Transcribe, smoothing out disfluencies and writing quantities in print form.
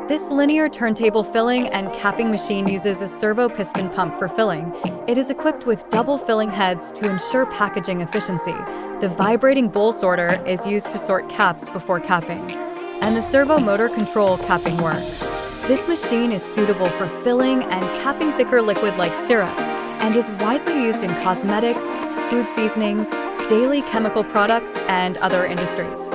This linear turntable filling and capping machine uses a servo piston pump for filling. It is equipped with double filling heads to ensure packaging efficiency. The vibrating bowl sorter is used to sort caps before capping. And the servo motor control capping work. This machine is suitable for filling and capping thicker liquid like syrup, and is widely used in cosmetics, food seasonings, daily chemical products, and other industries.